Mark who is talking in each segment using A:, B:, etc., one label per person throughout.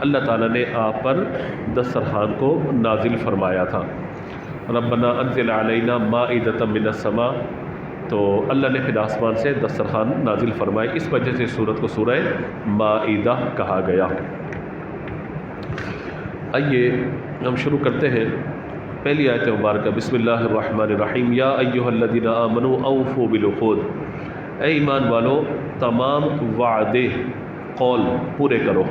A: اللہ تعالیٰ نے آپ پر دسترخوان کو نازل فرمایا تھا۔ ربنا انزل علینا مائدۃ من السماء، تو اللہ نے پھر آسمان سے دسترخوان نازل فرمائے، اس وجہ سے سورت کو سورہ مائدہ کہا گیا۔ آئیے ہم شروع کرتے ہیں پہلی آیت مبارکہ، بسم اللہ الرحمن الرحیم، یا ایھا الذین آمنوا اوفوا بالعقود، اے ایمان والو تمام وعدے قول پورے کرو۔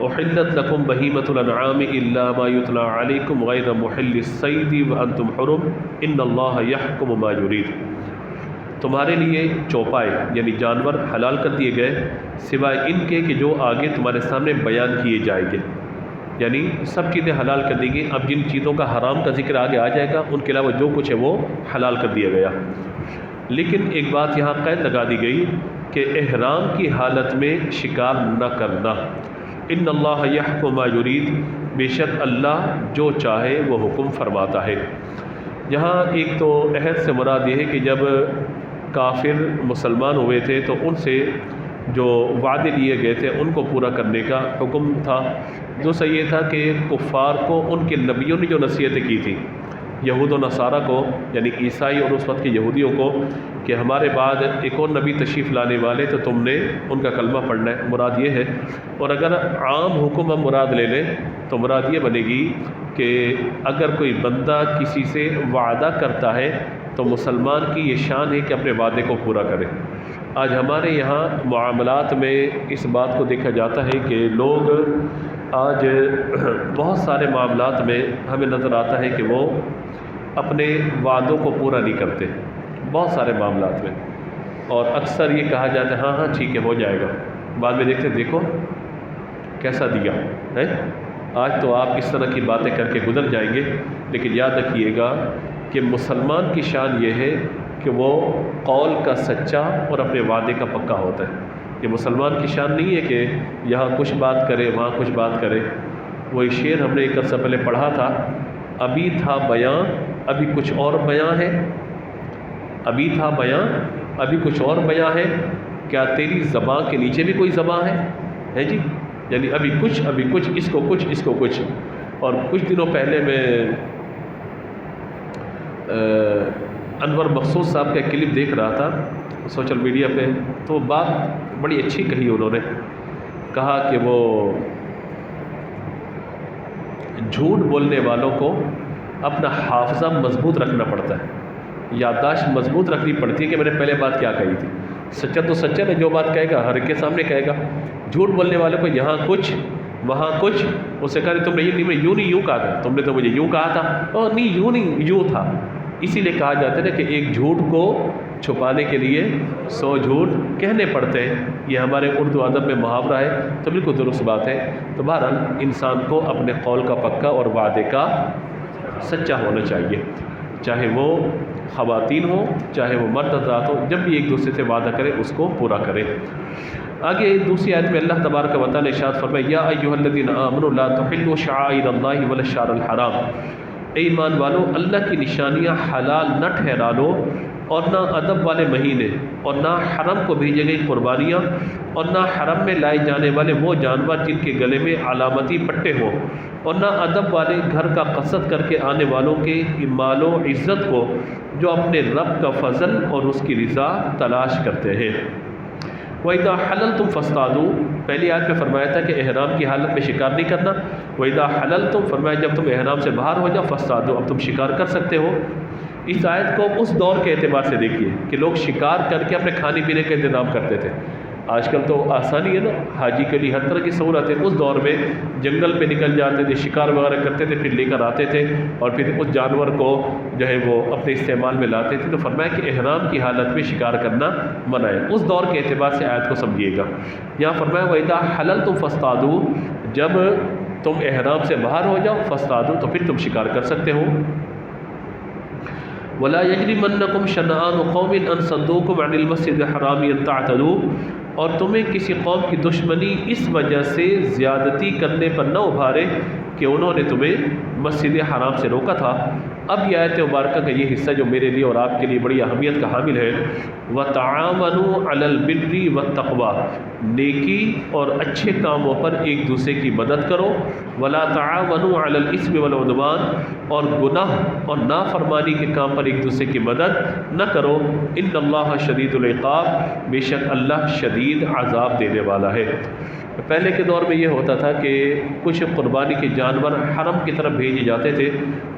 A: احلت لکم بہیمۃ الانعام الا ما یتلی علیکم غیر محل الصید وانتم حرم ان اللہ یحکم ما یرید، تمہارے لیے چوپائے یعنی جانور حلال کر دیے گئے سوائے ان کے کہ جو آگے تمہارے سامنے بیان کیے جائیں گے، یعنی سب چیزیں حلال کر دی گئی، اب جن چیزوں کا حرام کا ذکر آگے آ جائے گا ان کے علاوہ جو کچھ ہے وہ حلال کر دیا گیا۔ لیکن ایک بات یہاں قید لگا دی گئی کہ احرام کی حالت میں شکار نہ کرنا، ان اللہ یحکم ما یرید، بے شک اللہ جو چاہے وہ حکم فرماتا ہے۔ یہاں ایک تو عہد سے مراد یہ ہے کہ جب کافر مسلمان ہوئے تھے تو ان سے جو وعدے لیے گئے تھے ان کو پورا کرنے کا حکم تھا۔ دوسرا یہ تھا کہ کفار کو ان کے نبیوں نے جو نصیحتیں کی تھیں، یہود و نصارہ کو یعنی عیسائی اور اس وقت کے یہودیوں کو، کہ ہمارے بعد ایک اور نبی تشریف لانے والے تو تم نے ان کا کلمہ پڑھنا ہے، مراد یہ ہے۔ اور اگر عام حکم ہم مراد لے لیں تو مراد یہ بنے گی کہ اگر کوئی بندہ کسی سے وعدہ کرتا ہے تو مسلمان کی یہ شان ہے کہ اپنے وعدے کو پورا کرے۔ آج ہمارے یہاں معاملات میں اس بات کو دیکھا جاتا ہے کہ لوگ آج بہت سارے معاملات میں ہمیں نظر آتا ہے کہ وہ اپنے وعدوں کو پورا نہیں کرتے، بہت سارے معاملات میں، اور اکثر یہ کہا جاتا ہے ہاں ہاں ٹھیک ہے ہو جائے گا، بعد میں دیکھتے ہیں دیکھو کیسا دیا ہے۔ آج تو آپ اس طرح کی باتیں کر کے گزر جائیں گے، لیکن یاد رکھیے گا کہ مسلمان کی شان یہ ہے کہ وہ قول کا سچا اور اپنے وعدے کا پکا ہوتا ہے۔ یہ مسلمان کی شان نہیں ہے کہ یہاں کچھ بات کرے وہاں کچھ بات کرے۔ وہی شعر ہم نے ایک عرصہ پہلے پڑھا تھا، ابھی تھا بیاں ابھی کچھ اور بیاں ہے، ابھی تھا بیاں ابھی کچھ اور بیاں ہے، کیا تیری زباں کے نیچے بھی کوئی زباں ہے جی، یعنی ابھی کچھ اس کو کچھ اس کو کچھ۔ اور کچھ دنوں پہلے میں انور مقصود صاحب کا کلپ دیکھ رہا تھا سوشل میڈیا پہ، تو بات بڑی اچھی کہی انہوں نے، کہا کہ وہ جھوٹ بولنے والوں کو اپنا حافظہ مضبوط رکھنا پڑتا ہے، یادداشت مضبوط رکھنی پڑتی ہے کہ میں نے پہلے بات کیا کہی تھی۔ سچا تو سچا ہے، جو بات کہے گا ہر کے سامنے کہے گا۔ جھوٹ بولنے والوں کو یہاں کچھ وہاں کچھ، اسے کہا تم نے یہ نہیں، میں یوں نہیں یوں کہا تھا، تم نے تو مجھے یوں کہا تھا، اور نہیں یوں نہیں یوں تھا۔ اسی لیے کہا جاتا ہے نا کہ ایک جھوٹ کو چھپانے کے لیے 100 جھوٹ کہنے پڑتے ہیں، یہ ہمارے اردو ادب میں محاورہ ہے، تو بالکل درست بات ہے۔ تو بہرحال انسان کو اپنے قول کا پکا اور وعدے کا سچا ہونا چاہیے، چاہے وہ خواتین ہو چاہے وہ مرد حضرات ہو، جب بھی ایک دوسرے سے وعدہ کرے اس کو پورا کرے۔ آگے دوسری آیت میں اللہ تبارک و تعالی ارشاد فرمائے، یا ایھا الذین آمنوا لا تحلوا شعائر اللہ ولا الشہر الحرام، اے ایمان والو اللہ کی نشانیاں حلال نہ ٹھہرا لو، اور نہ ادب والے مہینے، اور نہ حرم کو بھیجی گئی قربانیاں، اور نہ حرم میں لائے جانے والے وہ جانور جن کے گلے میں علامتی پٹے ہوں، اور نہ ادب والے گھر کا قصد کر کے آنے والوں کے مال و عزت کو جو اپنے رب کا فضل اور اس کی رضا تلاش کرتے ہیں۔ وَإِذَا حَلَلْتُمْ فَاصْطَادُوا، پہلی آیت میں فرمایا تھا کہ احرام کی حالت میں شکار نہیں کرنا، وَإِذَا حَلَلْتُمْ فرمایا جب تم احرام سے باہر ہو جاؤ فَاصْطَادُوا، اب تم شکار کر سکتے ہو۔ اس آیت کو اس دور کے اعتبار سے دیکھیے کہ لوگ شکار کر کے اپنے کھانے پینے کا انتظام کرتے تھے۔ آج کل تو آسانی ہے نا، حاجی کے لیے ہر طرح کی سہولت ہے۔ اس دور میں جنگل پہ نکل جاتے تھے، شکار وغیرہ کرتے تھے، پھر لے کر آتے تھے اور پھر اس جانور کو جو ہے وہ اپنے استعمال میں لاتے تھے۔ تو فرمایا کہ احرام کی حالت میں شکار کرنا منع ہے، اس دور کے اعتبار سے آیت کو سمجھیے گا۔ یہاں فرمایا وَإِذَا حَلَلْتُمْ فَاصْطَادُوا، جب تم احرام سے باہر ہو جاؤ فاصطادوا، تو پھر تم شکار کر سکتے ہو۔ وَلَا يَجْرِمَنَّكُمْ شَنَآنُ قَوْمٍ أَن صَدُّوكُمْ عَنِ الْمَسْجِدِ الْحَرَامِ أَن تَعْتَدُوا، اور تمہیں کسی قوم کی دشمنی اس وجہ سے زیادتی کرنے پر نہ ابھارے کہ انہوں نے تمہیں مسجد حرام سے روکا تھا۔ اب یہ آیت مبارکہ کا یہ حصہ جو میرے لیے اور آپ کے لیے بڑی اہمیت کا حامل ہے، وَتَعَاوَنُوا عَلَى الْبِرِّ وَالتَّقْوَىٰ، نیکی اور اچھے کاموں پر ایک دوسرے کی مدد کرو، وَلَا تَعَاوَنُوا عَلَى الْإِثْمِ وَالْعُدْوَانِ، اور گناہ اور نافرمانی کے کام پر ایک دوسرے کی مدد نہ کرو، إِنَّ اللَّهَ شَدِيدُ الْعِقَابِ، بے شک اللہ شدید عذاب دینے والا ہے۔ پہلے کے دور میں یہ ہوتا تھا کہ کچھ قربانی کے جانور حرم کی طرف بھیجے جاتے تھے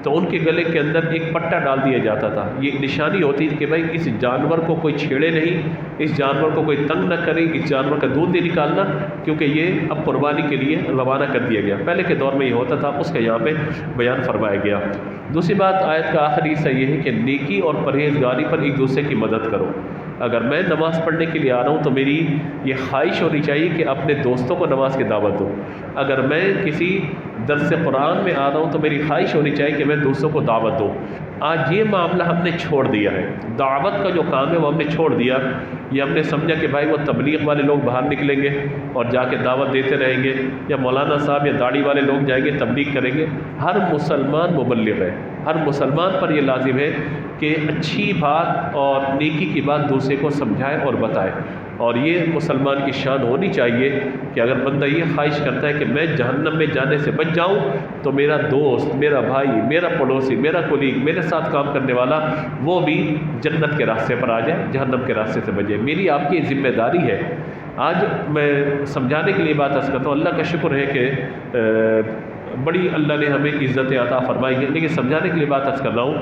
A: تو ان کے گلے کے اندر ایک پٹا ڈال دیا جاتا تھا، یہ نشانی ہوتی تھی کہ بھائی اس جانور کو کوئی چھیڑے نہیں، اس جانور کو کوئی تنگ نہ کرے، اس جانور کا دودھ نہیں نکالنا، کیونکہ یہ اب قربانی کے لیے روانہ کر دیا گیا۔ پہلے کے دور میں یہ ہوتا تھا، اس کا یہاں پہ بیان فرمایا گیا۔ دوسری بات آیت کا آخری حصہ یہ ہے کہ نیکی اور پرہیزگاری پر ایک دوسرے کی مدد کرو۔ اگر میں نماز پڑھنے کے لیے آ رہا ہوں تو میری یہ خواہش ہونی چاہیے کہ اپنے دوستوں کو نماز کی دعوت دوں۔ اگر میں کسی درس قرآن میں آ رہا ہوں تو میری خواہش ہونی چاہیے کہ میں دوستوں کو دعوت دوں۔ آج یہ معاملہ ہم نے چھوڑ دیا ہے، دعوت کا جو کام ہے وہ ہم نے چھوڑ دیا۔ یہ ہم نے سمجھا کہ بھائی وہ تبلیغ والے لوگ باہر نکلیں گے اور جا کے دعوت دیتے رہیں گے، یا مولانا صاحب یا داڑھی والے لوگ جائیں گے تبلیغ کریں گے۔ ہر مسلمان مبلغ ہے، ہر مسلمان پر یہ لازم ہے کہ اچھی بات اور نیکی کی بات دوسرے کو سمجھائے اور بتائے، اور یہ مسلمان کی شان ہونی چاہیے کہ اگر بندہ یہ خواہش کرتا ہے کہ میں جہنم میں جانے سے بچ جاؤں تو میرا دوست، میرا بھائی، میرا پڑوسی، میرا کولیگ، میرے ساتھ کام کرنے والا وہ بھی جنت کے راستے پر آ جائے، جہنم کے راستے سے بچے۔ میری آپ کی ذمہ داری ہے۔ آج میں سمجھانے کے لیے بات عرض کرتا ہوں، اللہ کا شکر ہے کہ بڑی اللہ نے ہمیں عزت عطا فرمائی ہے، لیکن سمجھانے کے لیے بات عرض کر رہا ہوں،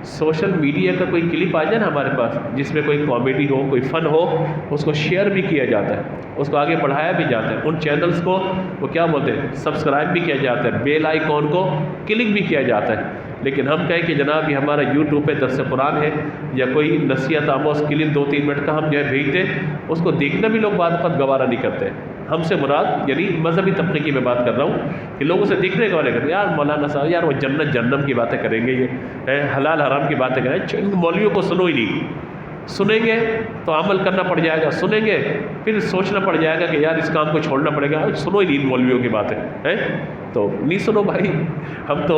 A: سوشل میڈیا کا کوئی کلپ آ جائے نا ہمارے پاس جس میں کوئی کامیڈی ہو، کوئی فن ہو، اس کو شیئر بھی کیا جاتا ہے، اس کو آگے بڑھایا بھی جاتا ہے، ان چینلز کو وہ کیا بولتے ہیں سبسکرائب بھی کیا جاتا ہے، بیل آئیکن کو کلک بھی کیا جاتا ہے۔ لیکن ہم کہیں کہ جناب یہ ہمارا یوٹیوب پہ درس قرآن ہے یا کوئی نصیحت آموز کلپ 2-3 منٹ کا ہم جو ہے بھیج دیں، اس کو دیکھنا بھی لوگ بعض وقت گوارا نہیں کرتے۔ ہم سے مراد یعنی مذہبی طبقے کی میں بات کر رہا ہوں کہ لوگوں سے دیکھنے کا والے کرتے یار مولانا صاحب یار وہ جنت جہنم کی باتیں کریں گے، یہ حلال حرام کی باتیں کریں گے، ان مولویوں کو سنو ہی نہیں۔ سنیں گے تو عمل کرنا پڑ جائے گا، سنیں گے پھر سوچنا پڑ جائے گا کہ یار اس کام کو چھوڑنا پڑے گا، سنو ہی نہیں ان مولویوں کی باتیں ہیں، تو نہیں سنو بھائی۔ ہم تو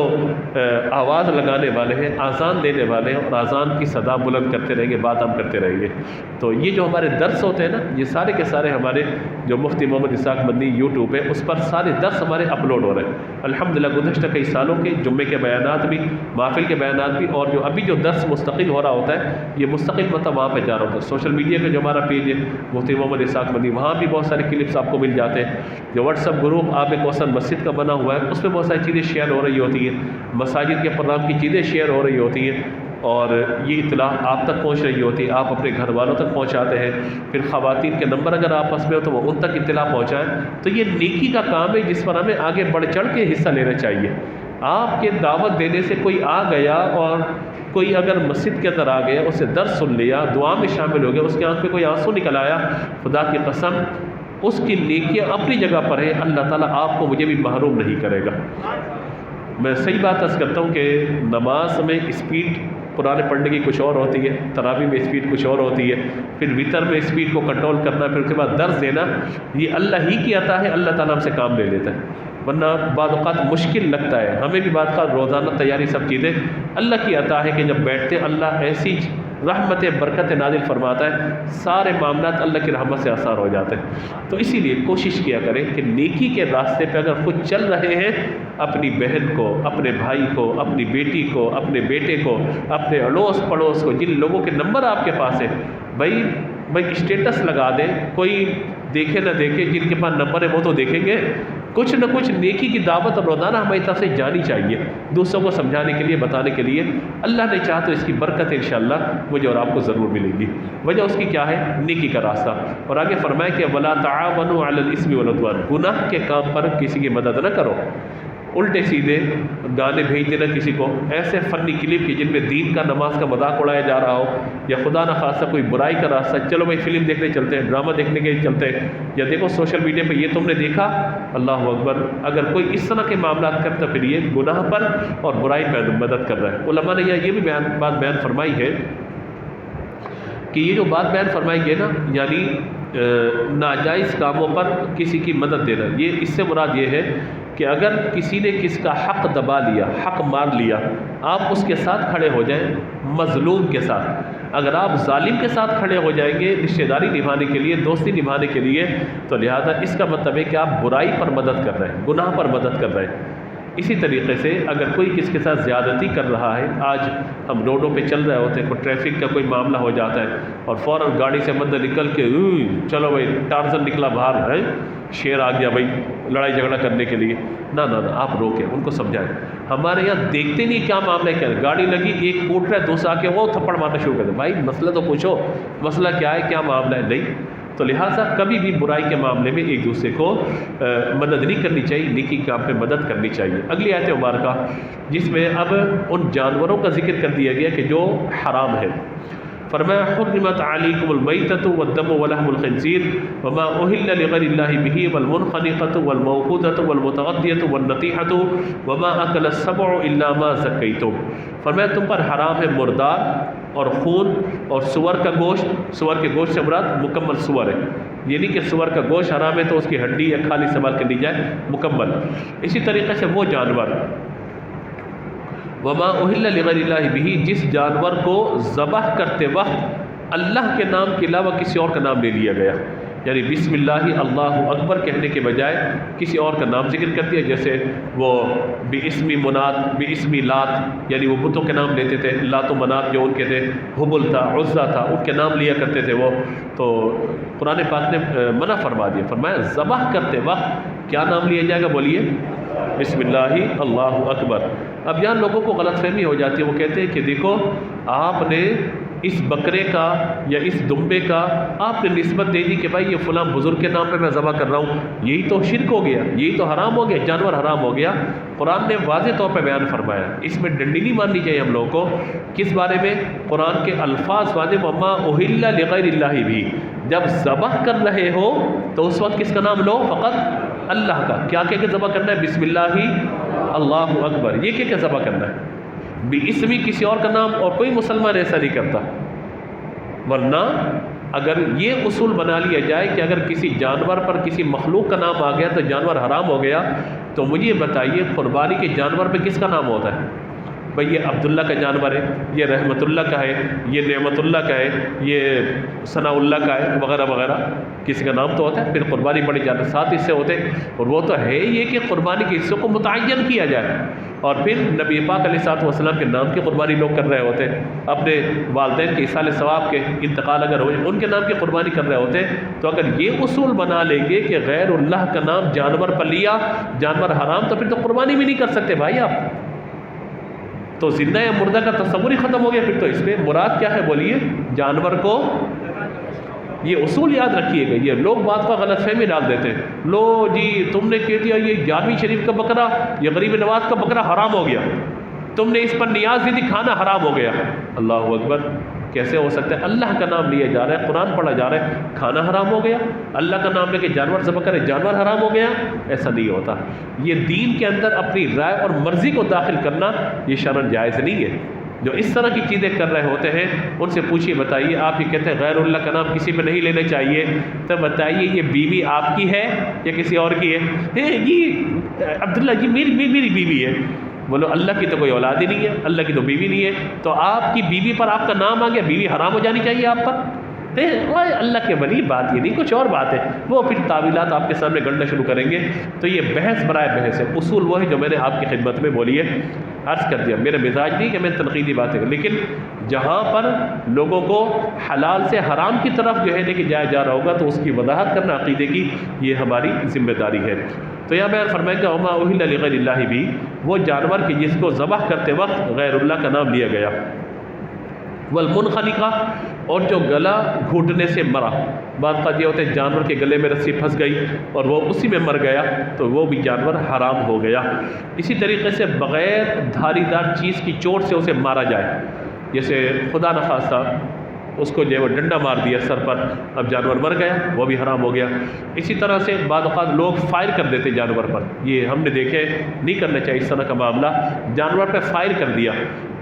A: آواز لگانے والے ہیں، آذان دینے والے ہیں، اور آذان کی صدا بلند کرتے رہیں گے، بات ہم کرتے رہیں گے۔ تو یہ جو ہمارے درس ہوتے ہیں نا، یہ سارے کے سارے ہمارے جو مفتی محمد اسحاق مدنی یوٹیوب ہے اس پر سارے درس ہمارے اپلوڈ ہو رہے ہیں الحمدللہ۔ گزشتہ کئی سالوں کے جمعے کے بیانات بھی، محفل کے بیانات بھی، اور جو ابھی جو درس مستقل ہو رہا ہوتا ہے یہ مستقل مطلب وہاں پہ جا رہا ہوتا ہے۔ سوشل میڈیا پہ جو ہمارا پیج ہے مفتی محمد اسحاق مدنی، وہاں بھی بہت سارے کلپس آپ کو مل جاتے ہیں۔ جو واٹس ایپ گروپ آب کوثر مسجد کا بنا ہوا ہے اس پہ بہت ساری چیزیں شیئر ہو رہی ہوتی ہیں، مساجد کے پروگرام کی چیزیں شیئر ہو رہی ہوتی ہیں، اور یہ اطلاع آپ تک پہنچ رہی ہوتی ہے، آپ اپنے گھر والوں تک پہنچاتے ہیں۔ پھر خواتین کے نمبر اگر آپس میں ہو تو وہ ان تک اطلاع پہنچائیں۔ تو یہ نیکی کا کام ہے جس پر ہمیں آگے بڑھ چڑھ کے حصہ لینا چاہیے۔ آپ کے دعوت دینے سے کوئی آ گیا اور کوئی اگر مسجد کے اندر آ گیا، اسے درس سن لیا، دعا میں شامل ہو گیا، اس کے آنکھ پہ کوئی آنسو نکل آیا، خدا کی قسم اس کی نیکیاں اپنی جگہ پر ہے، اللہ تعالیٰ آپ کو مجھے بھی محروم نہیں کرے گا۔ میں صحیح بات عرض کرتا ہوں کہ نماز میں اسپیڈ قرآن پڑھنے کی کچھ اور ہوتی ہے، تراویح میں اسپیڈ کچھ اور ہوتی ہے، پھر وطر میں اسپیڈ کو کنٹرول کرنا، پھر اس کے بعد درس دینا، یہ اللہ ہی کی عطا ہے، اللہ تعالیٰ ہم سے کام لے لیتا ہے۔ ورنہ بعض اوقات مشکل لگتا ہے ہمیں بھی، بعض اوقات روزانہ تیاری سب چیزیں اللہ کی عطا ہے کہ جب بیٹھتے اللہ ایسی رحمت برکت نازل فرماتا ہے، سارے معاملات اللہ کی رحمت سے آسان ہو جاتے ہیں۔ تو اسی لیے کوشش کیا کریں کہ نیکی کے راستے پہ اگر خود چل رہے ہیں، اپنی بہن کو، اپنے بھائی کو، اپنی بیٹی کو، اپنے بیٹے کو، اپنے اڑوس پڑوس کو، جن لوگوں کے نمبر آپ کے پاس ہے، بھائی اسٹیٹس لگا دیں، کوئی دیکھے نہ دیکھے، جن کے پاس نمبر ہے وہ تو دیکھیں گے، کچھ نہ کچھ نیکی کی دعوت روزانہ ہماری طرف سے جانی چاہیے، دوسروں کو سمجھانے کے لیے، بتانے کے لیے۔ اللہ نے چاہا تو اس کی برکت انشاءاللہ مجھے اور آپ کو ضرور ملے گی۔ وجہ اس کی کیا ہے؟ نیکی کا راستہ۔ اور آگے فرمایا کہ وَلَا تَعَاوَنُوا عَلَى الْإِثْمِ وَالْعُدْوَانِ، گناہ کے کام پر کسی کی مدد نہ کرو۔ الٹے سیدھے گانے بھیج دینا کسی کو، ایسے فنی کلپ کی جن میں دین کا، نماز کا مذاق اڑایا جا رہا ہو، یا خدا نہ خاصہ کوئی برائی کا راستہ، چلو بھائی فلم دیکھنے چلتے ہیں، ڈرامہ دیکھنے کے لیے چلتے ہیں، یا دیکھو سوشل میڈیا پہ یہ تم نے دیکھا، اللہ اکبر، اگر کوئی اس طرح کے معاملات کرتا پھر یہ گناہ پر اور برائی پہ مدد کر رہا ہے۔ علماء نے یہ بھی بات بیان فرمائی ہے کہ یہ جو بات بیان فرمائی ہے نا، یعنی ناجائز کاموں پر کسی کی مدد دینا، یہ اس سے مراد یہ ہے کہ اگر کسی نے کس کا حق دبا لیا، حق مار لیا، آپ اس کے ساتھ کھڑے ہو جائیں، مظلوم کے ساتھ۔ اگر آپ ظالم کے ساتھ کھڑے ہو جائیں گے رشتہ داری نبھانے کے لیے، دوستی نبھانے کے لیے، تو لہذا اس کا مطلب ہے کہ آپ برائی پر مدد کر رہے ہیں، گناہ پر مدد کر رہے ہیں۔ اسی طریقے سے اگر کوئی کس کے ساتھ زیادتی کر رہا ہے، آج ہم روڈوں پہ چل رہے ہوتے ہیں، کوئی ٹریفک کا کوئی معاملہ ہو جاتا ہے اور فوراً گاڑی سے بندہ نکل کے چلو بھائی ٹارزن نکلا باہر ہے، شیر آ گیا بھائی لڑائی جھگڑا کرنے کے لیے، نہ آپ روکیں، ان کو سمجھائیں۔ ہمارے یہاں دیکھتے نہیں کیا معاملہ ہے، کیا گاڑی لگی، ایک کوٹ رہا ہے، دوسرا آ کے وہ تھپڑ مارنا شروع کر دے، بھائی مسئلہ تو پوچھو، مسئلہ کیا ہے، کیا معاملہ ہے، نہیں۔ تو لہٰذا کبھی بھی برائی کے معاملے میں ایک دوسرے کو مدد نہیں کرنی چاہیے، نیکی کام پہ مدد کرنی چاہیے۔ اگلی آیت مبارکہ جس میں اب ان جانوروں کا ذکر کر دیا گیا کہ جو حرام ہے، فرمایا حرمت علیکم المیتۃ والدم ولحم الخنزیر وما اہل لغیر اللہ بہ والمنخنقۃ والموقوذۃ والمتغدیۃ والنطیحۃ وما اکل السبع الا ما ذکیتم۔ فرمایا تم پر حرام ہے مردار اور خون اور سور کا گوشت، سور کے گوشت سے مراد مکمل سور ہے، یعنی کہ سور کا گوشت حرام ہے تو اس کی ہڈی یا کھالی استعمال کر لی جائے مکمل۔ اسی طریقے سے وہ جانور وما اہل لغیر اللہ بہ، جس جانور کو ذبح کرتے وقت اللہ کے نام کے علاوہ کسی اور کا نام لے لیا گیا، یعنی بسم اللہ اللہ اکبر کہنے کے بجائے کسی اور کا نام ذکر کر دیا، جیسے وہ باسم منات، باسم لات، یعنی وہ بتوں کے نام لیتے تھے، لات و منات جو ان کے تھے، حبل تھا، عزا تھا، ان کے نام لیا کرتے تھے وہ، تو قرآن پاک نے منع فرما دیا، فرمایا ذبح کرتے وقت کیا نام لیا جائے گا، بولیے بسم اللہ اللہ اکبر۔ اب یہاں لوگوں کو غلط فہمی ہو جاتی ہے، وہ کہتے ہیں کہ دیکھو آپ نے اس بکرے کا یا اس دمبے کا آپ نے نسبت دے دی کہ بھائی یہ فلاں بزرگ کے نام پہ میں ذبح کر رہا ہوں، یہی تو شرک ہو گیا، یہی تو حرام ہو گیا، جانور حرام ہو گیا۔ قرآن نے واضح طور پہ بیان فرمایا، اس میں ڈنڈی نہیں ماننی چاہیے ہم لوگوں کو۔ کس بارے میں؟ قرآن کے الفاظ واضح، وما اہل لغیر اللہ بھی، جب ذبح کر رہے ہو تو اس وقت کس کا نام لو؟ فقط اللہ کا۔ کیا کہہ کے ذبح کرنا ہے؟ بسم اللہ اللہ اکبر، یہ کہہ کے ذبح کرنا ہے، باسمی کسی اور کا نام، اور کوئی مسلمان ایسا نہیں کرتا۔ ورنہ اگر یہ اصول بنا لیا جائے کہ اگر کسی جانور پر کسی مخلوق کا نام آ گیا تو جانور حرام ہو گیا، تو مجھے یہ بتائیے قربانی کے جانور پہ کس کا نام ہوتا ہے؟ بھئی یہ عبداللہ کا جانور ہے، یہ رحمت اللہ کا ہے، یہ نعمت اللہ کا ہے، یہ ثناء اللہ کا ہے، وغیرہ وغیرہ، کسی کا نام تو ہوتا ہے۔ پھر قربانی بڑے جانور 7 حصے ہوتے ہیں، اور وہ تو ہے یہ کہ قربانی کے حصوں کو متعین کیا جائے، اور پھر نبی پاک علیہ الصلوۃ والسلام کے نام کی قربانی لوگ کر رہے ہوتے ہیں، اپنے والدین کے ایصال ثواب کے، انتقال اگر ہو ان کے نام کی قربانی کر رہے ہوتے ہیں۔ تو اگر یہ اصول بنا لیں گے کہ غیر اللہ کا نام جانور پر لیا، جانور حرام، تو پھر تو قربانی بھی نہیں کر سکتے بھائی آپ، تو زندہ یا مردہ کا تصور ہی ختم ہو گیا۔ پھر تو اس میں مراد کیا ہے، بولیے؟ جانور کو، یہ اصول یاد رکھیے گا۔ یہ لوگ بات کا غلط فہمی ڈال دیتے ہیں، لو جی تم نے کہہ دیا یہ 11ویں شریف کا بکرا، یہ غریب نواز کا بکرا حرام ہو گیا، تم نے اس پر نیاز دی تھی، کھانا حرام ہو گیا۔ اللہ اکبر، کیسے ہو سکتا ہے؟ اللہ کا نام لیا جا رہا ہے، قرآن پڑھا جا رہا ہے، کھانا حرام ہو گیا؟ اللہ کا نام لے کے جانور ذبح کرے، جانور حرام ہو گیا؟ ایسا نہیں ہوتا۔ یہ دین کے اندر اپنی رائے اور مرضی کو داخل کرنا یہ شرعاً جائز نہیں ہے۔ جو اس طرح کی چیزیں کر رہے ہوتے ہیں ان سے پوچھیے، بتائیے، آپ یہ کہتے ہیں غیر اللہ کا نام کسی پہ نہیں لینا چاہیے، تو بتائیے یہ بیوی آپ کی ہے یا کسی اور کی ہے؟ جی عبداللہ جی میری بیوی ہے۔ بولو اللہ کی تو کوئی اولاد ہی نہیں ہے، اللہ کی تو بیوی نہیں ہے، تو آپ کی بیوی پر آپ کا نام آ گیا، بیوی حرام ہو جانی چاہیے آپ پر؟ اللہ کے ولی بات یہ نہیں، کچھ اور بات ہے، وہ پھر تعویلات آپ کے سامنے گڑنا شروع کریں گے۔ تو یہ بحث برائے بحث ہے، اصول وہ ہے جو میں نے آپ کی خدمت میں بولی ہے، عرض کر دیا۔ میرا مزاج نہیں کہ میں تنقیدی باتیں کروں، لیکن جہاں پر لوگوں کو حلال سے حرام کی طرف جو ہے لے کے جایا جا رہا ہوگا تو اس کی وضاحت کرنا عقیدے کی یہ ہماری ذمہ داری ہے۔ تو یہاں بیان فرمائیں گا وما اہل لغیر اللہ بھی، وہ جانور کی جس کو ذبح کرتے وقت غیر اللہ کا نام لیا گیا، والمنخنقہ، اور جو گلا گھوٹنے سے مرا۔ بعض کا یہ ہوتا ہے جانور کے گلے میں رسی پھنس گئی اور وہ اسی میں مر گیا تو وہ بھی جانور حرام ہو گیا۔ اسی طریقے سے بغیر دھاری دار چیز کی چوٹ سے اسے مارا جائے، جیسے خدا نخواستہ اس کو جو ہے وہ ڈنڈا مار دیا سر پر، اب جانور مر گیا، وہ بھی حرام ہو گیا۔ اسی طرح سے بعض اوقات لوگ فائر کر دیتے جانور پر، یہ ہم نے دیکھے نہیں کرنا چاہیے اس طرح کا معاملہ۔ جانور پہ فائر کر دیا،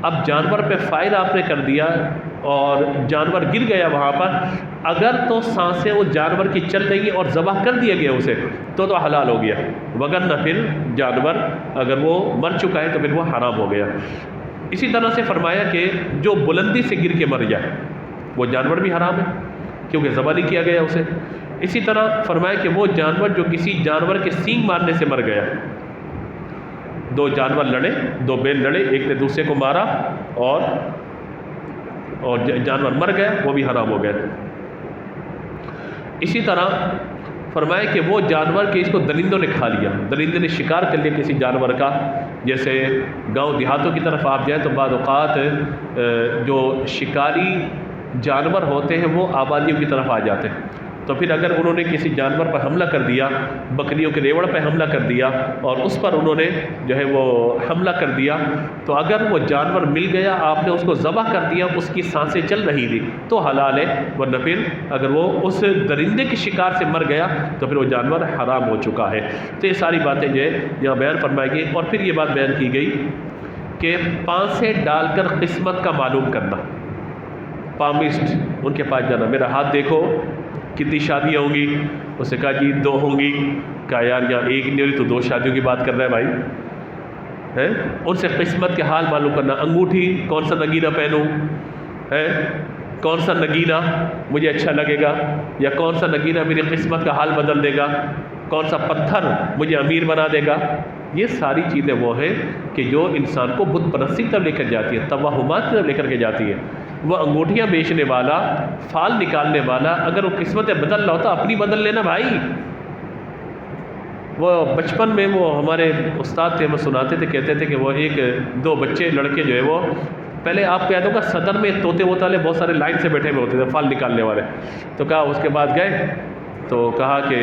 A: اب جانور پہ فائر آپ نے کر دیا اور جانور گر گیا وہاں پر، اگر تو سانسیں اس جانور کی چل رہی ہیں اور ذبح کر دیا گیا اسے تو حلال ہو گیا، وگرنہ پھر جانور اگر وہ مر چکا ہے تو پھر وہ حرام ہو گیا۔ اسی طرح سے فرمایا کہ جو بلندی سے گر کے مر جائے وہ جانور بھی حرام ہے کیونکہ ذبح نہیں کیا گیا اسے۔ اسی طرح فرمایا کہ وہ جانور جو کسی جانور کے سینگ مارنے سے مر گیا، دو جانور لڑے، دو بیل لڑے، ایک نے دوسرے کو مارا اور جانور مر گیا، وہ بھی حرام ہو گیا۔ اسی طرح فرمایا کہ وہ جانور کہ اس کو درندوں نے کھا لیا، درندے نے شکار کر لیا کسی جانور کا، جیسے گاؤں دیہاتوں کی طرف آپ جائیں تو بعض اوقات جو شکاری جانور ہوتے ہیں وہ آبادیوں کی طرف آ جاتے ہیں، تو پھر اگر انہوں نے کسی جانور پر حملہ کر دیا، بکریوں کے ریوڑ پہ حملہ کر دیا اور اس پر انہوں نے جو ہے وہ حملہ کر دیا، تو اگر وہ جانور مل گیا، آپ نے اس کو ذبح کر دیا، اس کی سانسیں چل رہی تھی تو حلال ہے، ورنہ پھر اگر وہ اس درندے کے شکار سے مر گیا تو پھر وہ جانور حرام ہو چکا ہے۔ تو یہ ساری باتیں جو ہے یہاں بیان فرمائی گئی، اور پھر یہ بات بیان کی گئی کہ پانسے ڈال کر قسمت کا معلوم کرنا، پامسٹ ان کے پاس جانا، میرا ہاتھ دیکھو کتنی شادیاں ہوں گی، اس نے کہا جی 2 ہوں گی، کہا یار یہاں ایک نہیں ہو رہی تو 2 شادیوں کی بات کر رہا ہے بھائی، ہے ان سے قسمت کے حال معلوم کرنا، انگوٹھی کون سا نگینہ پہنوں، ہے کون سا نگینہ مجھے اچھا لگے گا، یا کون سا نگینہ میری قسمت کا حال بدل دے گا، کون سا پتھر مجھے امیر بنا دے گا۔ یہ ساری چیزیں وہ ہیں کہ جو انسان کو بت پرستی کی طرف لے کر جاتی ہے، توہمات کی طرف لے کر کے جاتی ہے۔ وہ انگوٹھیاں بیچنے والا، فال نکالنے والا، اگر وہ قسمتیں بدل رہا ہوتا اپنی بدل لینا بھائی۔ وہ بچپن میں وہ ہمارے استاد تھے، ہمیں سناتے تھے، کہتے تھے کہ وہ 2 بچے لڑکے جو ہے وہ پہلے آپ کو یاد ہوگا صدر میں طوطے والے بہت سارے لائن سے بیٹھے ہوئے ہوتے تھے فال نکالنے والے، تو کہا اس کے بعد گئے تو کہا کہ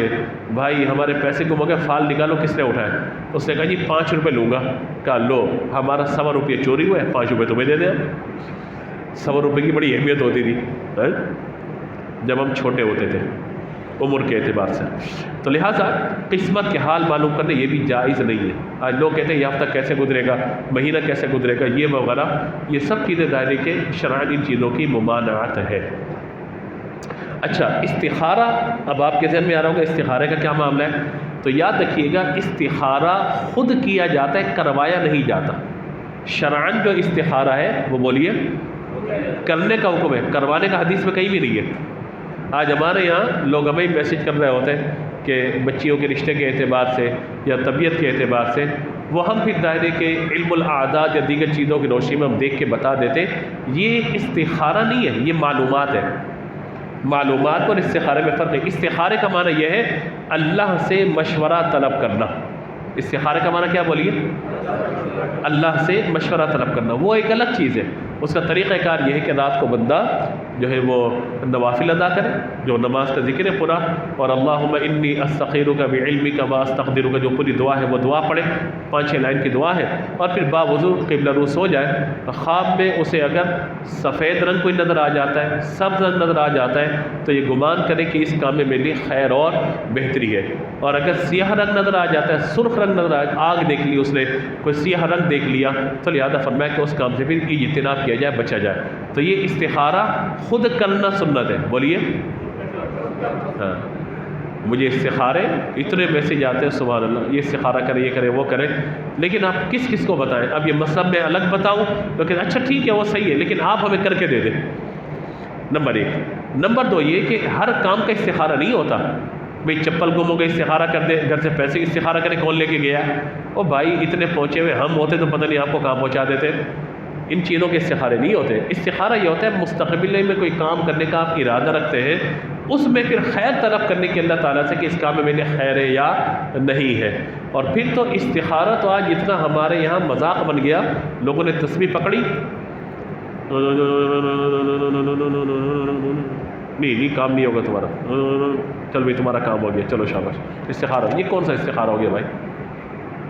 A: بھائی ہمارے پیسے گم ہو گئے، فال نکالو، کس نے اٹھائے؟ اس نے کہا جی 5 روپے لوں گا۔ کہا لو ہمارا 100 روپے چوری ہوئے، 5 روپے تمہیں دے دیں۔ 100 روپے کی بڑی اہمیت ہوتی تھی جب ہم چھوٹے ہوتے تھے عمر کے اعتبار سے، تو لہٰذا قسمت کے حال معلوم کرنا یہ بھی جائز نہیں ہے۔ آج لوگ کہتے ہیں یہ ہفتہ کیسے گزرے گا، مہینہ کیسے گزرے گا، یہ وغیرہ، یہ سب چیزیں دائرے کے شرائع ان چیزوں کی ممانعت ہے۔ اچھا استخارہ، اب آپ کے ذہن میں آ رہا ہوگا استخارے کا کیا معاملہ ہے، تو یاد رکھیے گا استخارہ خود کیا جاتا ہے، کروایا نہیں جاتا۔ شرعاً جو استخارہ ہے وہ بولیے کرنے کا حکم ہے، کروانے کا حدیث میں کہیں بھی نہیں ہے۔ آج ہمارے یہاں لوگ ہمیں میسج کر رہے ہوتے ہیں کہ بچیوں کے رشتے کے اعتبار سے یا طبیعت کے اعتبار سے، وہ ہم پھر دائرے کے علم الاعداد یا دیگر چیزوں کی روشنی میں ہم دیکھ کے بتا دیتے، یہ استخارہ نہیں ہے، یہ معلومات ہے۔ معلومات اور استخارے میں فرق ہے۔ استخارے کا معنی یہ ہے اللہ سے مشورہ طلب کرنا۔ استخارے کا معنی کیا بولیے؟ اللہ سے مشورہ طلب کرنا، وہ ایک الگ چیز ہے۔ اس کا طریقہ کار یہ ہے کہ رات کو بندہ جو ہے وہ نوافل ادا کرے، جو نماز کا ذکر ہے پورا، اور اللہم انی استخیرک بعلمک واستقدرک، جو پوری دعا ہے وہ دعا پڑھے، 5-6 لائن کی دعا ہے، اور پھر باوضو قبلہ رو سو جائے۔ خواب میں اسے اگر سفید رنگ کوئی نظر آ جاتا ہے، سبز رنگ نظر آ جاتا ہے، تو یہ گمان کرے کہ اس کام میں میرے لیے خیر اور بہتری ہے، اور اگر سیاہ رنگ نظر آ جاتا ہے، سرخ رنگ نظر آگ دیکھ لی اس نے، کوئی سیاہ رنگ دیکھ لیا، تو لہٰذا فرمایا کہ اس کام سے پھر اجتناب کیا جائے، بچا جائے۔ تو یہ استخارہ خود کرنا سنت ہے، بولیے ہاں۔ مجھے استخارے اتنے میسج آتے ہیں سبحان اللہ، یہ استخارہ کرے، یہ کرے، وہ کرے، لیکن آپ کس کس کو بتائیں؟ اب یہ مطلب میں الگ بتاؤں تو کہ اچھا ٹھیک ہے وہ صحیح ہے، لیکن آپ ہمیں کر کے دے دیں، نمبر 1۔ نمبر 2 یہ کہ ہر کام کا استخارہ نہیں ہوتا۔ بھئی چپل گم ہو گئی استخارہ کر دے، گھر سے پیسے کی استخارہ کرے، کون لے کے گیا؟ او بھائی اتنے پہنچے ہوئے ہم ہوتے تو پتہ نہیں آپ کو کہاں پہنچا دیتے۔ ان چیزوں کے استخارے نہیں ہوتے۔ استخارہ یہ ہوتا ہے مستقبل میں کوئی کام کرنے کا آپ ارادہ رکھتے ہیں، اس میں پھر خیر طلب کرنے کی اللہ تعالیٰ سے کہ اس کام میں میرے خیر ہے یا نہیں ہے۔ اور پھر تو استخارہ تو آج اتنا ہمارے یہاں مذاق بن گیا، لوگوں نے تسبیح پکڑی، نہیں کام نہیں ہوگا تمہارا، چل بھائی تمہارا کام ہو گیا، چلو شاباش۔ استخارہ، یہ کون سا استخارہ ہو گیا بھائی؟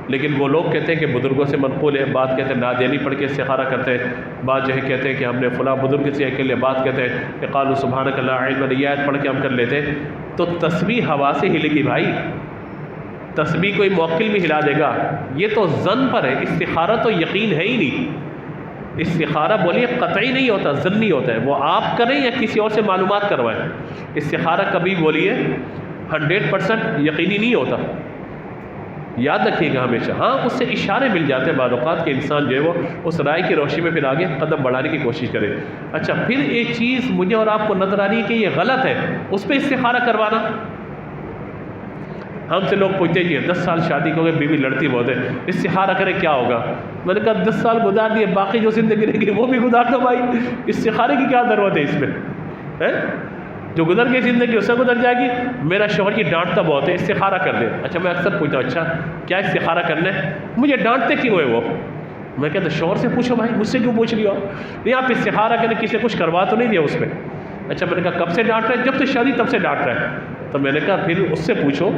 A: لیکن وہ لوگ کہتے ہیں کہ بزرگوں سے منقول ہے، بعض کہتے ہیں نادینی پڑھ کے استخارہ کرتے ہیں، بعض جو ہے کہتے ہیں کہ ہم نے فلاں بزرگ سے کے لیے، بات کہتے ہیں کہ قالوا سبحانک لا علم لنا، یہ آیت پڑھ کے ہم کر لیتے ہیں۔ تو تسبیح ہوا سے ہلے گی بھائی، تسبیح کوئی موکل بھی ہلا دے گا، یہ تو ظن پر ہے، استخارہ تو یقین ہے ہی نہیں۔ استخارہ بولیے قطعی نہیں ہوتا، ظنی ہوتا ہے، وہ آپ کریں یا کسی اور سے معلومات کروائیں۔ استخارہ کبھی بولیے 100% یقینی نہیں ہوتا، یاد رکھیے گا ہمیشہ۔ ہاں اس سے اشارے مل جاتے ہیں بعض اوقات کہ انسان جو ہے وہ اس رائے کی روشنی میں پھر آگے قدم بڑھانے کی کوشش کرے۔ اچھا پھر ایک چیز مجھے اور آپ کو نظر آ رہی ہے کہ یہ غلط ہے، اس پہ استخارہ کروانا۔ ہم سے لوگ پوچھتے ہیں 10 سال شادی کو گئے، بیوی لڑتی بہت ہے، استخارہ کرے کیا ہوگا؟ میں نے کہا 10 سال گزار دیے، باقی جو زندگی رہے گی وہ بھی گزار دو بھائی، استخارے کی کیا ضرورت ہے اس میں؟ جو گزر گئی زندگی اس سے گزر جائے گی۔ میرا شوہر یہ ڈانٹتا بہت ہے، استخارہ کر دے۔ اچھا میں اکثر پوچھتا ہوں اچھا کیا استخارہ کرنا ہے؟ مجھے ڈانٹتے کیوں ہے وہ؟ میں کہتا شوہر سے پوچھو بھائی، مجھ سے کیوں پوچھ رہی ہو؟ نہیں آپ استخارہ کریں، کسی کچھ کروا تو نہیں دیا اس پہ؟ اچھا میں نے کہا کب سے ڈانٹ رہا ہے؟ جب سے شادی تب سے ڈانٹ رہا ہے۔ تو میں نے کہا پھر اس سے پوچھو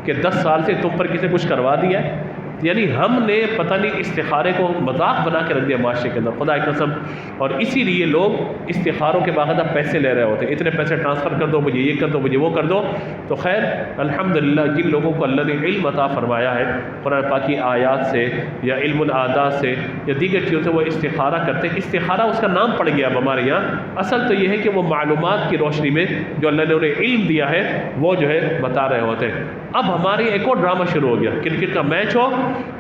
A: کہ 10 سال سے تم پر کسی کچھ کروا دیا ہے؟ یعنی ہم نے پتہ نہیں استخارے کو مذاق بنا کے رکھ دیا معاشرے کے اندر، خدا کی قسم۔ اور اسی لیے لوگ استخاروں کے باقاعدہ پیسے لے رہے ہوتے ہیں، اتنے پیسے ٹرانسفر کر دو، مجھے یہ کر دو، مجھے وہ کر دو۔ تو خیر الحمدللہ جن لوگوں کو اللہ نے علم عطا فرمایا ہے قرآن پاک کی آیات سے یا علم العادات سے یا دیگر چیزوں سے، وہ استخارہ کرتے ہیں۔ استخارہ اس کا نام پڑ گیا اب ہمارے یہاں، اصل تو یہ ہے کہ وہ معلومات کی روشنی میں جو اللہ نے انہیں علم دیا ہے وہ جو ہے بتا رہے ہوتے ہیں۔ اب ہمارے ایک اور ڈرامہ شروع ہو گیا، کرکٹ کا میچ ہو،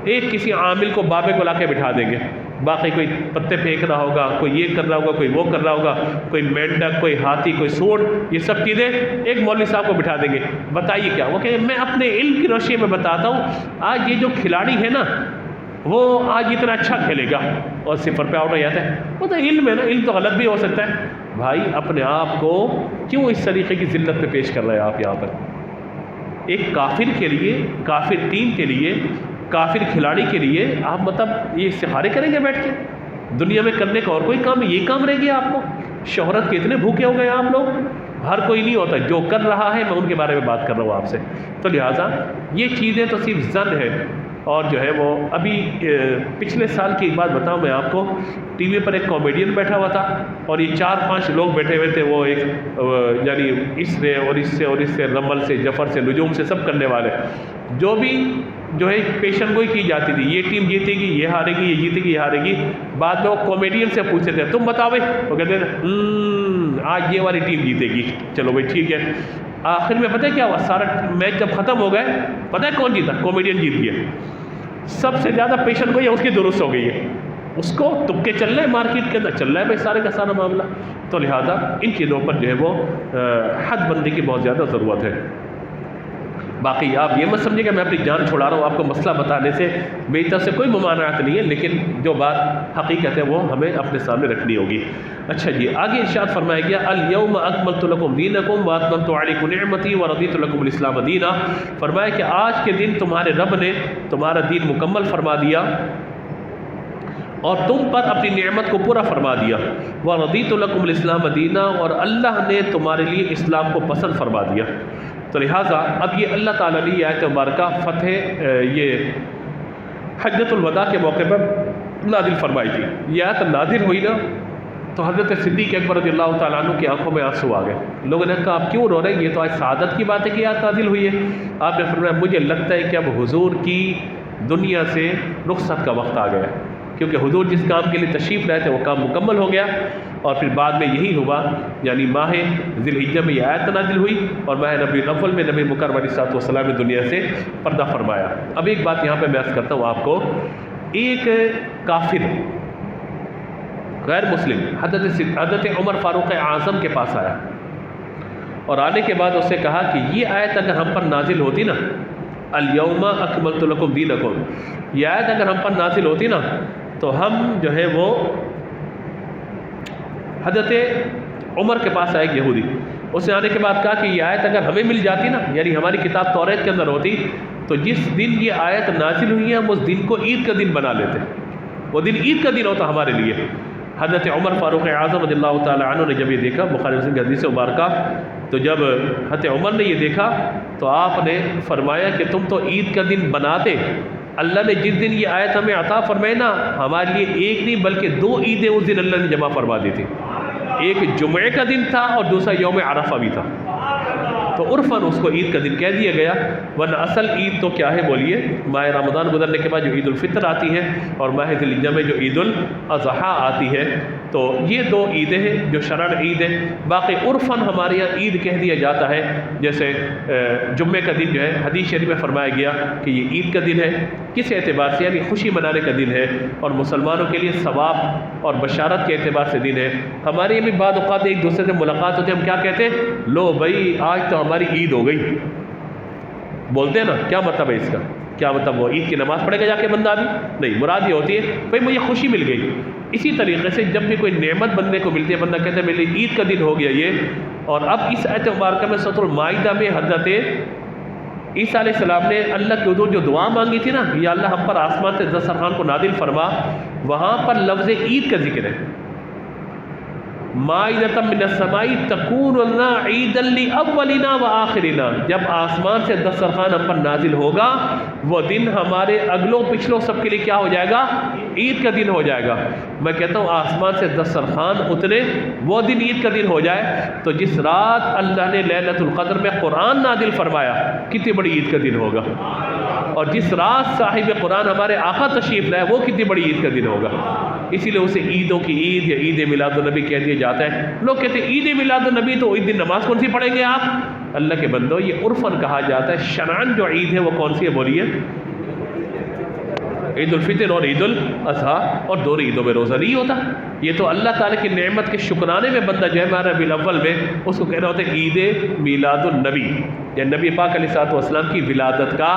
A: ایک کسی عامل کو بابے کو لا کے بٹھا دیں گے، باقی کوئی پتے پھینک رہا ہوگا، کوئی یہ کر رہا ہوگا، کوئی وہ کر رہا ہوگا، کوئی مینڈک، کوئی ہاتھی، کوئی سوڑ، یہ سب چیزیں ایک مولوی صاحب کو بٹھا دیں گے۔ بتائیے کیا؟ وہ کہ میں اپنے علم کی روشنی میں بتاتا ہوں، آج یہ جو کھلاڑی ہے نا وہ آج اتنا اچھا کھیلے گا اور صفر پہ آؤٹ ہو جاتا ہے، وہ تو علم ہے نا، علم تو غلط بھی ہو سکتا ہے۔ بھائی اپنے آپ کو کیوں اس طریقے کی ذلت پہ پیش کر رہے ہیں آپ یہاں پر؟ ایک کافر کے لیے، کافر ٹیم کے لیے، کافر کھلاڑی کے لیے آپ مطلب یہ استخارے کریں گے بیٹھ کے؟ دنیا میں کرنے کا اور کوئی کام، یہ کام رہ گیا آپ کو؟ شہرت کے اتنے بھوکے ہو گئے آپ لوگ، ہر کوئی نہیں ہوتا، جو کر رہا ہے میں ان کے بارے میں بات کر رہا ہوں آپ سے۔ تو لہٰذا یہ چیزیں تو صرف ظن ہے، اور جو ہے وہ ابھی پچھلے سال کی ایک بات بتاؤں میں آپ کو، ٹی وی پر ایک کامیڈین بیٹھا ہوا تھا اور یہ 4-5 لوگ بیٹھے ہوئے تھے، وہ ایک یعنی اس سے اور اس سے اور اس سے، رمل سے، جفر سے، نجوم سے، سب کرنے والے، جو بھی جو ہے پیشن گوئی کی جاتی تھی، یہ ٹیم جیتے گی، یہ ہارے گی، یہ جیتے گی، یہ ہارے گی۔ بعد میں وہ کامیڈین سے پوچھتے تھے تم بتاؤ بھائی، وہ کہتے تھے آج یہ والی ٹیم جیتے گی، چلو بھائی ٹھیک ہے۔ آخر میں پتہ ہے کیا ہوا؟ سارا میچ جب ختم ہو گئے، پتہ ہے کون جیتا؟ کامیڈین جیت گیا۔ سب سے زیادہ پیشن گوئی اس کی درست ہو گئی ہے، اس کو تکے چل رہے ہیں، مارکیٹ کے اندر چل رہا ہے بھائی سارے کا سارا معاملہ۔ تو لہٰذا ان چیزوں پر جو ہے وہ حد بندی کی بہت زیادہ ضرورت ہے۔ باقی آپ یہ مت سمجھے کہ میں اپنی جان چھڑا رہا ہوں، آپ کو مسئلہ بتانے سے میری طرف سے کوئی ممانعت نہیں ہے، لیکن جو بات حقیقت ہے وہ ہمیں اپنے سامنے رکھنی ہوگی۔ اچھا جی آگے ارشاد فرمایا گیا الیوم اکملت لکم دینکم واتممت علیکم نعمتی ورضیت لکم الاسلام دینا، فرمایا کہ آج کے دن تمہارے رب نے تمہارا دین مکمل فرما دیا اور تم پر اپنی نعمت کو پورا فرما دیا، ورضیت لکم الاسلام دینا، اور اللہ نے تمہارے لیے اسلام کو پسند فرما دیا۔ تو لہٰذا اب یہ اللہ تعالیٰ نے یہ آیت مبارکہ فتح یہ حجۃ الوداع کے موقع پر نازل فرمائی تھی۔ یہ آیت نازل ہوئی نا تو حضرت صدیق اکبر رضی اللہ تعالیٰ عنہ کی آنکھوں میں آنسو آ گئے۔ لوگوں نے کہا آپ کیوں رو رہے ہیں؟ یہ تو آج سعادت کی بات ہے کہ آیت نازل ہوئی ہے۔ آپ نے فرمایا مجھے لگتا ہے کہ اب حضور کی دنیا سے رخصت کا وقت آ گیا، کیونکہ حضور جس کام کے لیے تشریف لائے تھے وہ کام مکمل ہو گیا، اور پھر بعد میں یہی ہوا، یعنی ماہ ذی الحجہ میں یہ آیت نازل ہوئی اور ماہ ربیع الاول میں نبی مکرم علیہ الصلوۃ والسلام نے دنیا سے پردہ فرمایا۔ اب ایک بات یہاں پہ میں عرض کرتا ہوں آپ کو، ایک کافر غیر مسلم حضرت عمر فاروق اعظم کے پاس آیا اور آنے کے بعد اس سے کہا کہ یہ آیت اگر ہم پر نازل ہوتی نا، الیوم اکملت لکم دینکم، یہ آیت اگر ہم پر نازل ہوتی نا تو ہم جو ہے وہ حضرت عمر کے پاس آئے ایک یہودی، اس نے آنے کے بعد کہا کہ یہ آیت اگر ہمیں مل جاتی نا، یعنی ہماری کتاب توریت کے اندر ہوتی، تو جس دن یہ آیت نازل ہوئی ہے ہم اس دن کو عید کا دن بنا لیتے، وہ دن عید کا دن ہوتا ہمارے لیے۔ حضرت عمر فاروق اعظم رضی اللہ تعالیٰ عنہ نے جب یہ دیکھا، بخاری مسلم کی حدیث مبارکہ، تو جب حضرت عمر نے یہ دیکھا تو آپ نے فرمایا کہ تم تو عید کا دن بناتے اللہ نے جس دن یہ آیت ہمیں عطا فرمائی نا، ہمارے لیے ایک نہیں بلکہ 2 عیدیں اس دن اللہ نے جمع فرما دی تھی. ایک جمعے کا دن تھا اور دوسرا یوم عرفہ بھی تھا. تو عرفاً اس کو عید کا دن کہہ دیا گیا، ورنہ اصل عید تو کیا ہے بولیے؟ ماہ رمضان گزرنے کے بعد جو عید الفطر آتی ہے اور ماہ ذی الحجہ میں جو عید الاضحیٰ آتی ہے، تو یہ 2 عیدیں ہیں جو شرعاً عید ہیں. باقی عرفاً ہمارے یہاں عید کہہ دیا جاتا ہے. جیسے جمعے کا دن جو ہے حدیث شریف میں فرمایا گیا کہ یہ عید کا دن ہے. کس اعتبار سے؟ یعنی خوشی منانے کا دن ہے اور مسلمانوں کے لیے ثواب اور بشارت کے اعتبار سے دن ہے. ہمارے یہ بھی بعض اوقات ایک دوسرے سے ملاقات ہوتی ہے، ہم کیا کہتے ہیں؟ لو بھائی آج تو ہماری عید ہو گئی. بولتے ہیں نا، کیا مطلب ہے اس کا؟ کیا مطلب وہ عید کی نماز پڑھے گا جا کے بندہ؟ بھی نہیں، مراد یہ ہوتی ہے بھائی مجھے خوشی مل گئی. اسی طریقے سے جب بھی کوئی نعمت بندے کو ملتی ہے، بندہ کہتا ہے میرے لیے عید کا دن ہو گیا یہ. اور اب اس آیت مبارکہ میں سورۃ المائدہ میں حضرت عیسیٰ علیہ السلام نے اللہ کے حضور جو دعا مانگی تھی نا، یا اللہ ہم پر آسمان سے دسترخوان کو نازل فرما، وہاں پر لفظ عید کا ذکر ہے. مائدۃ من السماء تکون لنا عیدا لاولنا وآخرنا. جب آسمان سے دسترخوان ہم پر نازل ہوگا، وہ دن ہمارے اگلوں پچھلوں سب کے لیے کیا ہو جائے گا؟ عید کا دن ہو جائے گا. میں کہتا ہوں آسمان سے دسترخوان اترے، وہ دن عید کا دن ہو جائے. تو جس رات اللہ نے لیلۃ القدر میں قرآن نازل فرمایا، کتنی بڑی عید کا دن ہوگا. اور جس رات صاحب قرآن ہمارے آقا تشریف لائے، وہ کتنی بڑی عید کا دن ہوگا. اسی لیے اسے عیدوں کی عید یا عید میلاد النبی کہہ دیا جاتا ہے. لوگ کہتے ہیں عید میلاد النبی تو عید دن نماز کون سی پڑھیں گے آپ؟ اللہ کے بندو، یہ عرفاً کہا جاتا ہے. شرعاً جو عید ہے وہ کون سی ہے بولیے؟ عید الفطر اور عید الاضحیٰ. اور دونوں عیدوں میں روزہ نہیں ہوتا. یہ تو اللہ تعالیٰ کی نعمت کے شکرانے میں بندہ جو ہے ہمارا ربیع الاول میں اس کو کہنا ہوتا ہے عید میلاد النبی، یا نبی پاک علیہ الصلوۃ والسلام کی ولادت کا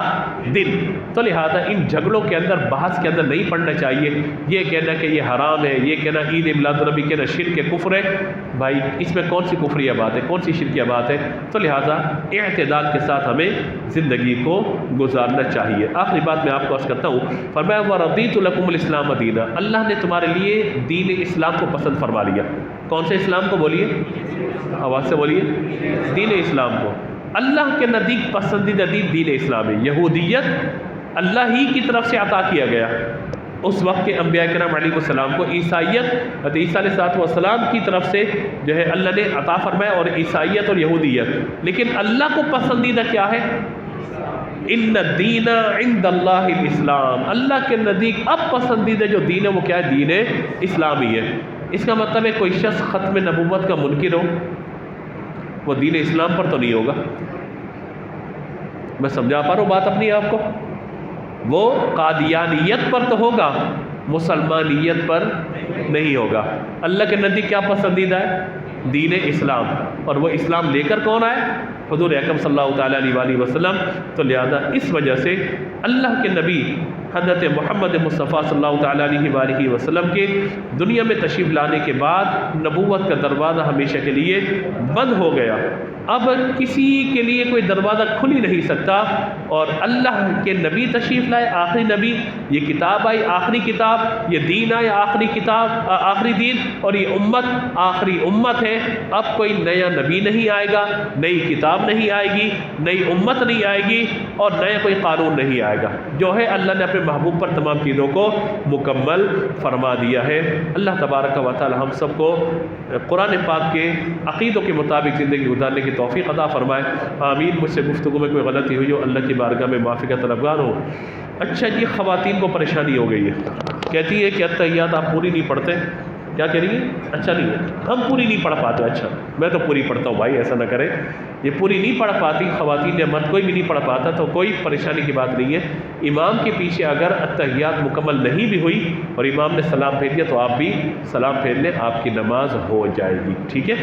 A: دن. تو لہٰذا ان جھگڑوں کے اندر، بحث کے اندر نہیں پڑنا چاہیے. یہ کہنا کہ یہ حرام ہے، یہ کہنا عید میلاد النبی کہنا شرک ہے، کفر ہے، بھائی اس میں کون سی کفریہ بات ہے، کون سی شرکیہ بات ہے؟ تو لہٰذا اعتدال کے ساتھ ہمیں زندگی کو گزارنا چاہیے. آخری بات میں آپ کو عرض کرتا ہوں، فرمایا وَرَضِيتُ لَكُمُ الْإِسْلَامَ دِينًا. اللہ نے تمہارے لیے دین اسلام کو پسند فرما لیا. کون سے اسلام کو بولیے؟ آواز سے بولیے. دین اسلام کو. اللہ کے نزدیک پسندیدہ دین اسلام ہے. یہودیت اللہ ہی کی طرف سے عطا کیا گیا اس وقت کے انبیاء کرام علیہ السلام کو. عیسائیت حضرت عیسیٰ علیہ السلام کی طرف سے جو ہے اللہ نے عطا فرمایا، اور عیسائیت اور یہودیت. لیکن اللہ کو پسندیدہ کیا ہے؟ ان الدین عند اللہ الاسلام. اللہ کے نزدیک اب پسندیدہ جو دین ہے وہ کیا ہے؟ دین اسلامی ہے. اس کا مطلب ہے کوئی شخص ختم نبوت کا منکر ہو، وہ دین اسلام پر تو نہیں ہوگا. میں سمجھا پا رہا ہوں بات اپنی آپ کو. وہ قادیانیت پر تو ہوگا، مسلمانیت پر نہیں ہوگا. اللہ کے نزدیک کیا پسندیدہ ہے؟ دین اسلام. اور وہ اسلام لے کر کون آئے؟ حضور اکرم صلی اللہ تعالیٰ علیہ وسلم. تو لہذا اس وجہ سے اللہ کے نبی حضرت محمد مصطفیٰ صلی اللہ تعالیٰ علیہ وسلم کے دنیا میں تشریف لانے کے بعد نبوت کا دروازہ ہمیشہ کے لیے بند ہو گیا. اب کسی کے لیے کوئی دروازہ کھل ہی نہیں سکتا. اور اللہ کے نبی تشریف لائے، آخری نبی، یہ کتاب آئی آخری کتاب، یہ دین آئے آخری کتاب آخری دین، اور یہ امت آخری امت ہے. اب کوئی نیا نبی نہیں آئے گا، نئی کتاب نہیں آئے گی، نئی امت نہیں آئے گی، اور نیا کوئی قانون نہیں آئے گا. جو ہے اللہ نے اپنے محبوب پر تمام چیزوں کو مکمل فرما دیا ہے. اللہ تبارک و تعالی ہم سب کو قرآن پاک کے عقیدوں کے مطابق زندگی گزارنے کی توفیق عطا فرمائے. آمین. مجھ سے گفتگو میں کوئی غلطی ہوئی ہو اللہ کی بارگاہ میں معافی کا طلبگار ہو. اچھا جی، خواتین کو پریشانی ہو گئی ہے، کہتی ہے کہ اتحیات آپ پوری نہیں پڑھتے. کیا کہہ رہی ہے؟ اچھا نہیں ہے، ہم پوری نہیں پڑھ پاتے. اچھا میں تو پوری پڑھتا ہوں بھائی، ایسا نہ کرے. یہ پوری نہیں پڑھ پاتی خواتین یا مرد، کوئی بھی نہیں پڑھ پاتا، تو کوئی پریشانی کی بات نہیں ہے. امام کے پیچھے اگر اتحیات مکمل نہیں بھی ہوئی اور امام نے سلام پھیر دیا تو آپ بھی سلام پھیر لیں، آپ کی نماز ہو جائے گی. ٹھیک ہے؟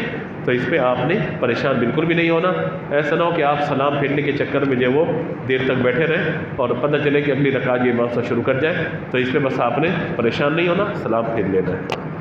A: تو اس پہ آپ نے پریشان بالکل بھی نہیں ہونا. ایسا نہ ہو کہ آپ سلام پھیرنے کے چکر میں جو وہ دیر تک بیٹھے رہیں اور پتہ چلے کہ اگلی رکعت یہ امام سے شروع کر جائے. تو اس پہ بس آپ نے پریشان نہیں ہونا، سلام پھیر لینا ہے.